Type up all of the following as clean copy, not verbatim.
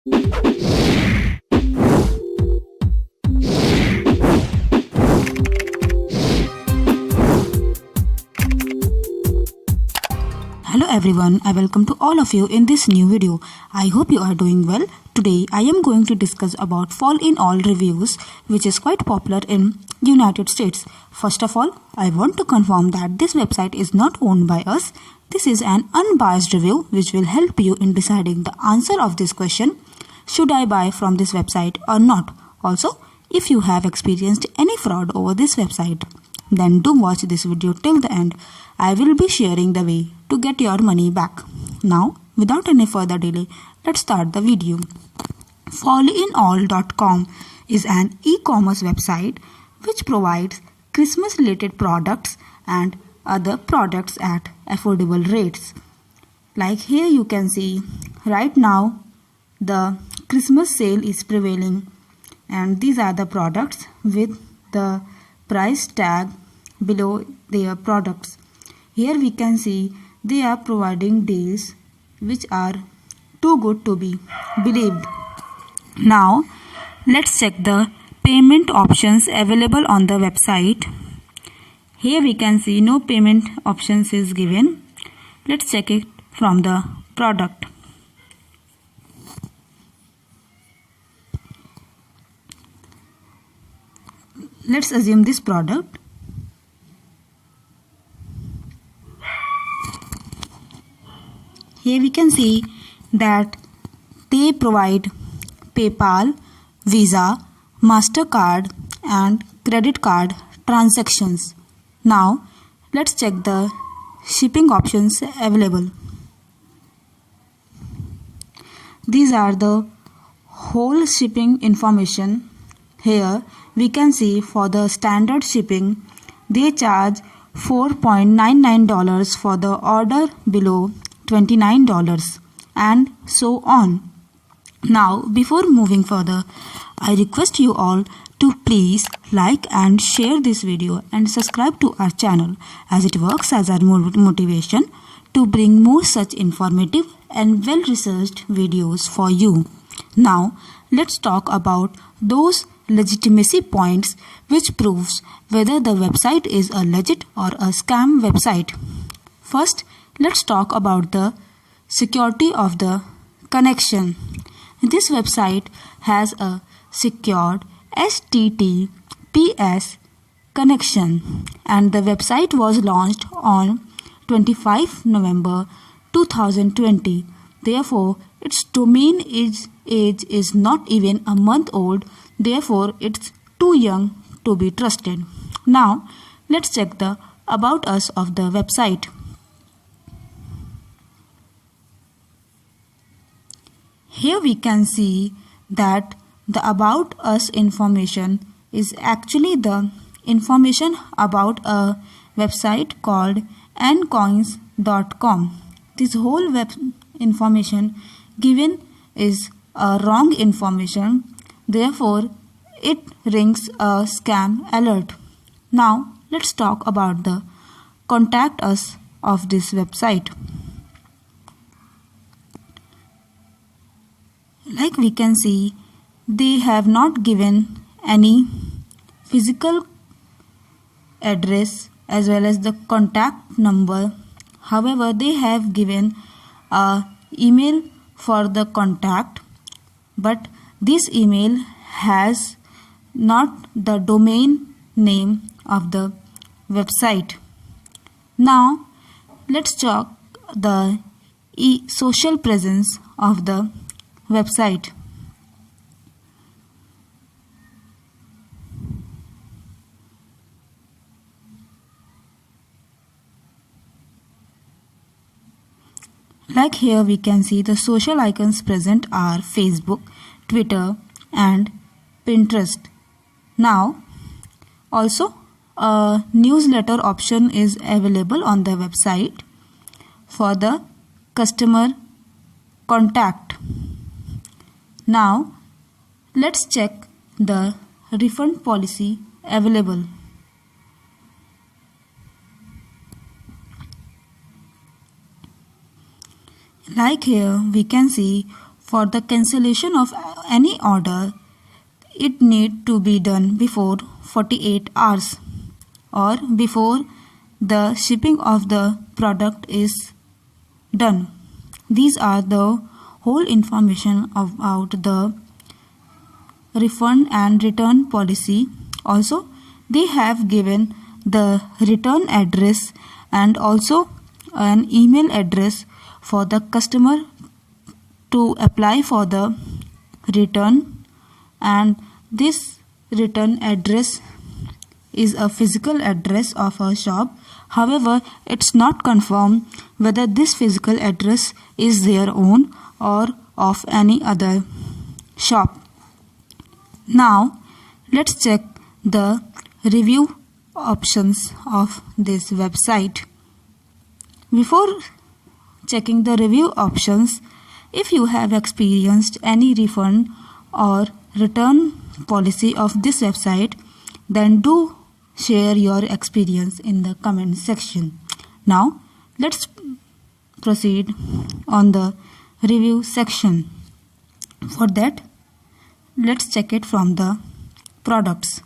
Hello everyone, I welcome to all of you in this new video. I hope you are doing well. Today I am going to discuss about Fall in All reviews, which is quite popular in United States. First of all, I want to confirm that this website is not owned by us. This is an unbiased review which will help you in deciding the answer of this question: should I buy from this website or not? Also, if you have experienced any fraud over this website, then do watch this video till the end. I will be sharing the way to get your money back. Now, without any further delay, let's start the video. Fallinall.com is an e-commerce website which provides Christmas related products and other products at affordable rates. Like here you can see, right now the Christmas sale is prevailing, and these are the products with the price tag below their products. Here we can see they are providing deals which are too good to be believed. Now let's check the payment options available on the website. Here we can see no payment options is given. Let's check it from the product. Let's assume this product. Here we can see that they provide PayPal, Visa, MasterCard and credit card transactions. Now let's check the shipping options available. These are the whole shipping information. Here we can see for the standard shipping they charge $4.99 for the order below $29 and so on. Now before moving further, I request you all to please like and share this video and subscribe to our channel, as it works as our motivation to bring more such informative and well-researched videos for you. Now let's talk about those legitimacy points which proves whether the website is a legit or a scam website. First, let's talk about the security of the connection. This website has a secured HTTPS connection, and the website was launched on 25 November 2020. Therefore, its domain age is not even a month old. Therefore, it's too young to be trusted. Now, let's check the About Us of the website. Here we can see that the About Us information is actually the information about a website called ncoins.com. This whole web information given is a wrong information. Therefore, it rings a scam alert. Now, let's talk about the Contact Us of this website. Like we can see, they have not given any physical address as well as the contact number. However, they have given a email for the contact, but this email has not the domain name of the website. Now let's check the social presence of the website. Like here we can see the social icons present are Facebook, Twitter and Pinterest. Now also a newsletter option is available on the website for the customer contact. Now let's check the refund policy available. Like here we can see For the cancellation of any order, it need to be done before 48 hours or before the shipping of the product is done. These are the whole information about the refund and return policy. Also, they have given the return address and also an email address for the customer to apply for the return, and this return address is a physical address of a shop. However, it's not confirmed whether this physical address is their own or of any other shop. Now, let's check the review options of this website. Before checking the review options, if you have experienced any refund or return policy of this website, then do share your experience in the comment section. Now, let's proceed on the review section. For that, let's check it from the products.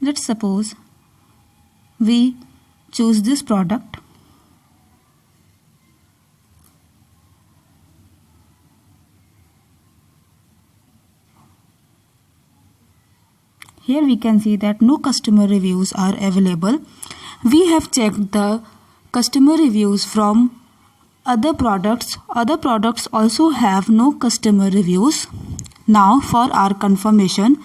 Let's suppose we choose this product. Here we can see that no customer reviews are available. We have checked the customer reviews from other products. Other products also have no customer reviews. Now, for our confirmation,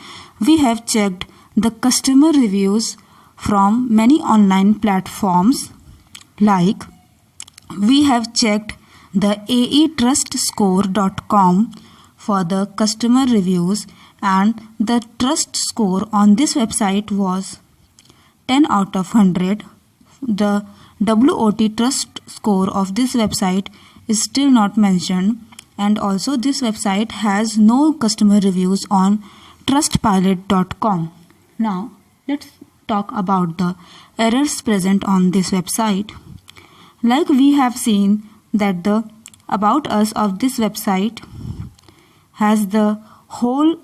we have checked the customer reviews from many online platforms, like we have checked the aetrustscore.com for the customer reviews, and the trust score on this website was 10 out of 100. The WOT trust score of this website is still not mentioned, and also this website has no customer reviews on trustpilot.com. Now, let's talk about the errors present on this website. Like we have seen that the About Us of this website has the whole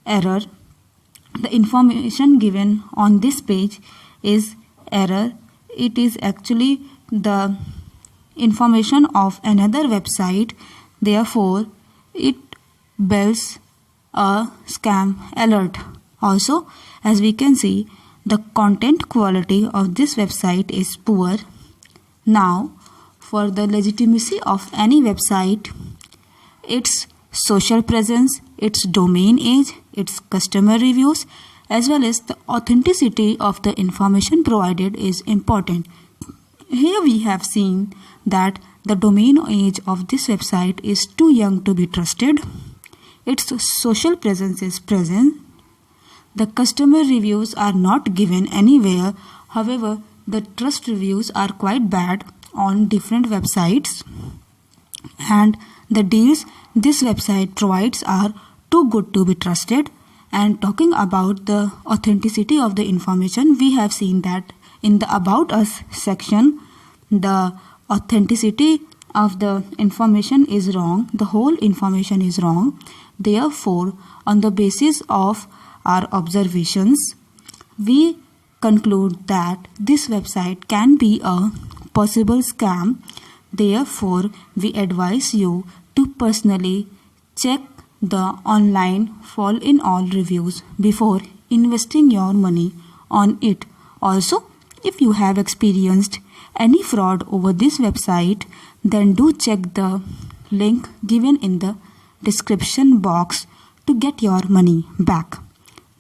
error. The information given on this page is error. It is actually the information of another website. Therefore, it bells a scam alert. Also, as we can see, the content quality of this website is poor. Now, for the legitimacy of any website, its social presence, its domain age, its customer reviews, as well as the authenticity of the information provided is important. Here we have seen that the domain age of this website is too young to be trusted. Its social presence is present. The customer reviews are not given anywhere. However, the trust reviews are quite bad on different websites, and the deals this website provides are too good to be trusted. And talking about the authenticity of the information, we have seen that in the About Us section, the authenticity of the information is wrong. The whole information is wrong. Therefore, on the basis of our observations, we conclude that this website can be a possible scam. Therefore, we advise you to personally check the online all-in-all reviews before investing your money on it. Also, if you have experienced any fraud over this website, then do check the link given in the description box to get your money back.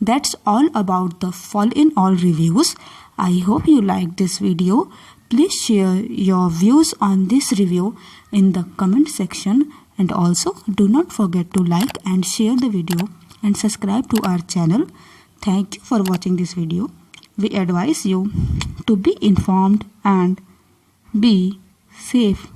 That's all about the all-in-all reviews. I hope you liked this video. Please share your views on this review in the comment section, and also do not forget to like and share the video and subscribe to our channel. Thank you for watching this video. We advise you to be informed and be safe.